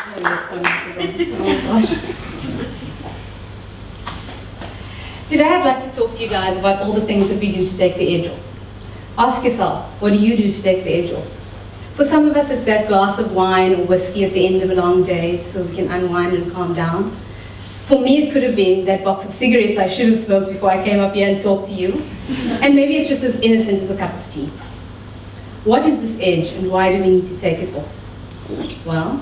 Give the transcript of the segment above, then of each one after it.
Today I'd like to talk to you guys about all the things that we do to take the edge off. Ask yourself, what do you do to take the edge off? For some of us it's that glass of wine or whiskey at the end of a long day so we can unwind and calm down. For me it could have been that box of cigarettes I should have smoked before I came up here and talked to you. And maybe it's just as innocent as a cup of tea. What is this edge and why do we need to take it off? Well,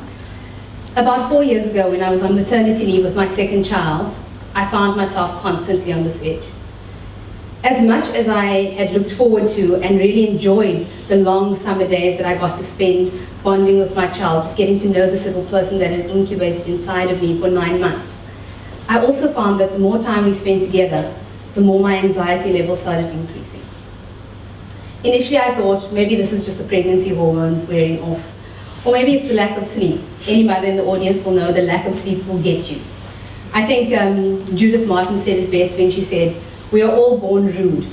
about 4 years ago when I was on maternity leave with my second child, I found myself constantly on this edge. As much as I had looked forward to and really enjoyed the long summer days that I got to spend bonding with my child, just getting to know this little person that had incubated inside of me for 9 months, I also found that the more time we spent together, the more my anxiety level started increasing. Initially I thought maybe this is just the pregnancy hormones wearing off, or maybe it's the lack of sleep. Any mother in the audience will know the lack of sleep will get you. I think Judith Martin said it best when she said, "We are all born rude.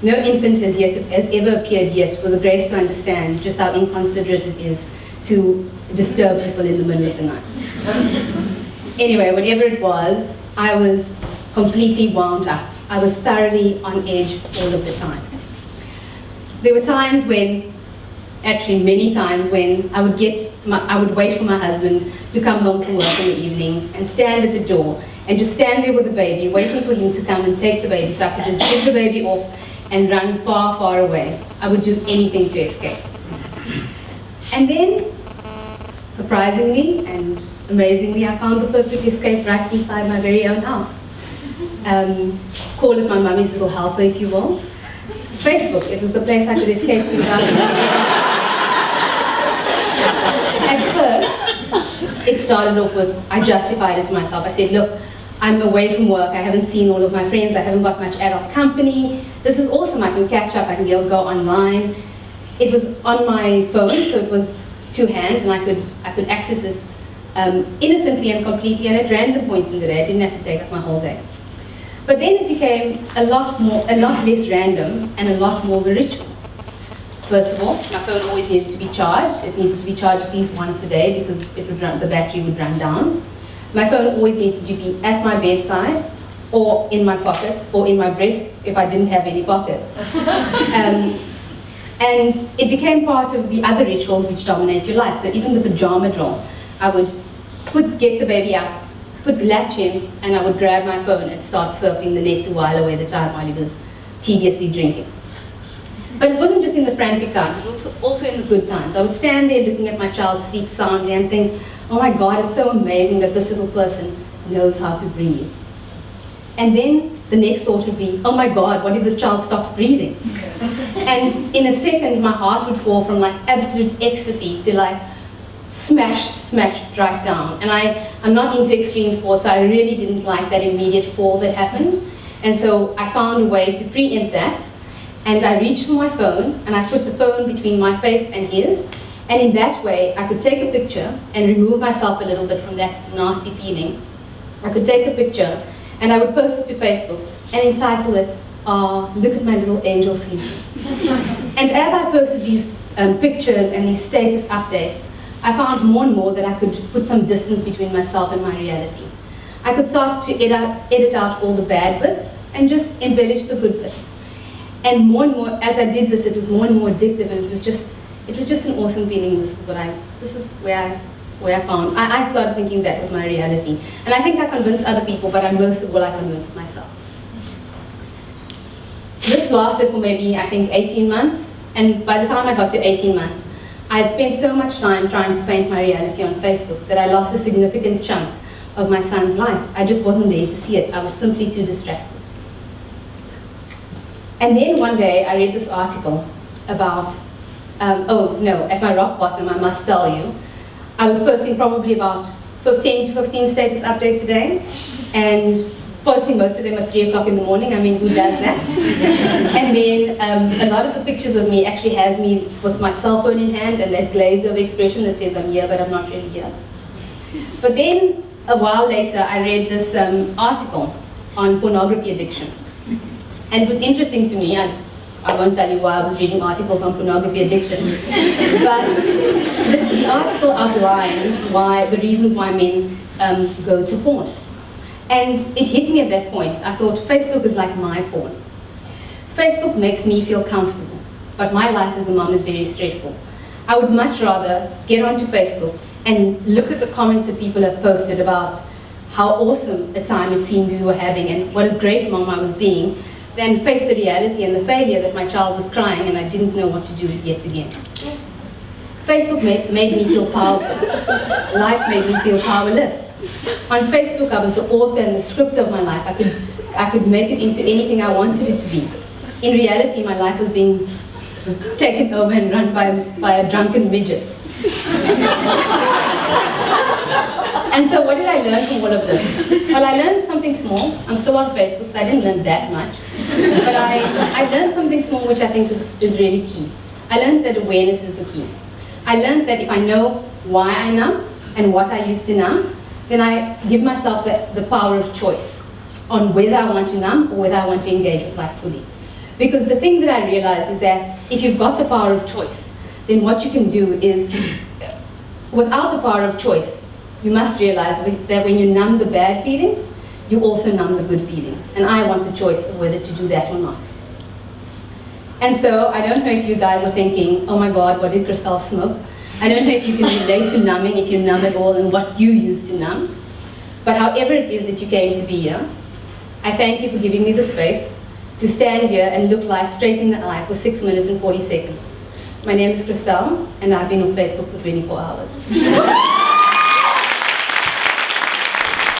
No infant has ever appeared yet with the grace to understand just how inconsiderate it is to disturb people in the middle of the night." Anyway, whatever it was, I was completely wound up. I was thoroughly on edge all of the time. There were times when, actually many times when I would wait for my husband to come home from work in the evenings and stand at the door and just stand there with the baby, waiting for him to come and take the baby so I could just give the baby off and run far, far away. I would do anything to escape. And then, surprisingly and amazingly, I found the perfect escape right inside my very own house. Call it my mummy's little helper, if you will. Facebook, it was the place I could escape to without At first, it started off with, I justified it to myself. I said, look, I'm away from work, I haven't seen all of my friends, I haven't got much adult company. This is awesome, I can catch up, I can go online. It was on my phone, so it was two-hand, and I could access it innocently and completely and at random points in the day. I didn't have to take up my whole day. But then it became a lot less random and a lot more of a ritual. First of all, my phone always needed to be charged. It needed to be charged at least once a day because the battery would run down. My phone always needed to be at my bedside or in my pockets or in my breast if I didn't have any pockets. And it became part of the other rituals which dominate your life. So even the pajama drawer, I would get the baby up, put the latch in, and I would grab my phone and start surfing the net to while away the time while he was tediously drinking. But it wasn't just in the frantic times, it was also in the good times. I would stand there looking at my child sleep soundly and think, oh my God, it's so amazing that this little person knows how to breathe. And then the next thought would be, oh my God, what if this child stops breathing? And in a second, my heart would fall from like absolute ecstasy to like smashed right down. And I'm not into extreme sports, so I really didn't like that immediate fall that happened. And so I found a way to preempt that. And I reached for my phone, and I put the phone between my face and his. And in that way, I could take a picture and remove myself a little bit from that nasty feeling. I could take a picture, and I would post it to Facebook and entitle it, "Look at my little angel sleeping." And as I posted these pictures and these status updates, I found more and more that I could put some distance between myself and my reality. I could start to edit out all the bad bits and just embellish the good bits. And more, as I did this, it was more and more addictive, and it was just an awesome feeling. This is where I found. I started thinking that was my reality. And I think I convinced other people, but most of all I convinced myself. This lasted for maybe, I think, 18 months. And by the time I got to 18 months, I had spent so much time trying to paint my reality on Facebook that I lost a significant chunk of my son's life. I just wasn't there to see it. I was simply too distracted. And then one day I read this article about, at my rock bottom, I must tell you, I was posting probably about 10 to 15 status updates a day, and posting most of them at 3 o'clock in the morning. I mean, who does that? And then a lot of the pictures of me actually has me with my cell phone in hand and that glazed over expression that says I'm here, but I'm not really here. But then a while later, I read this article on pornography addiction. And it was interesting to me. I I won't tell you why I was reading articles on pornography addiction. But the article outlined the reasons why men go to porn. And it hit me at that point. I thought, Facebook is like my porn. Facebook makes me feel comfortable, but my life as a mom is very stressful. I would much rather get onto Facebook and look at the comments that people have posted about how awesome a time it seemed we were having and what a great mom I was being, than face the reality and the failure that my child was crying and I didn't know what to do yet again. Facebook made me feel powerful. Life made me feel powerless. On Facebook, I was the author and the script of my life. I could make it into anything I wanted it to be. In reality, my life was being taken over and run by a drunken midget. And so what did I learn from all of this? Well, I learned something small. I'm still on Facebook, so I didn't learn that much. But I learned something small which I think is really key. I learned that awareness is the key. I learned that if I know why I numb and what I used to numb, then I give myself the power of choice on whether I want to numb or whether I want to engage with life fully. Because the thing that I realized is that if you've got the power of choice, then what you can do is, without the power of choice, you must realize that when you numb the bad feelings, you also numb the good feelings. And I want the choice of whether to do that or not. And so I don't know if you guys are thinking, oh my God, what did Christelle smoke? I don't know if you can relate to numbing, if you numb at all, and what you used to numb. But however it is that you came to be here, I thank you for giving me the space to stand here and look life straight in the eye for 6 minutes and 40 seconds. My name is Christelle, and I've been on Facebook for 24 hours.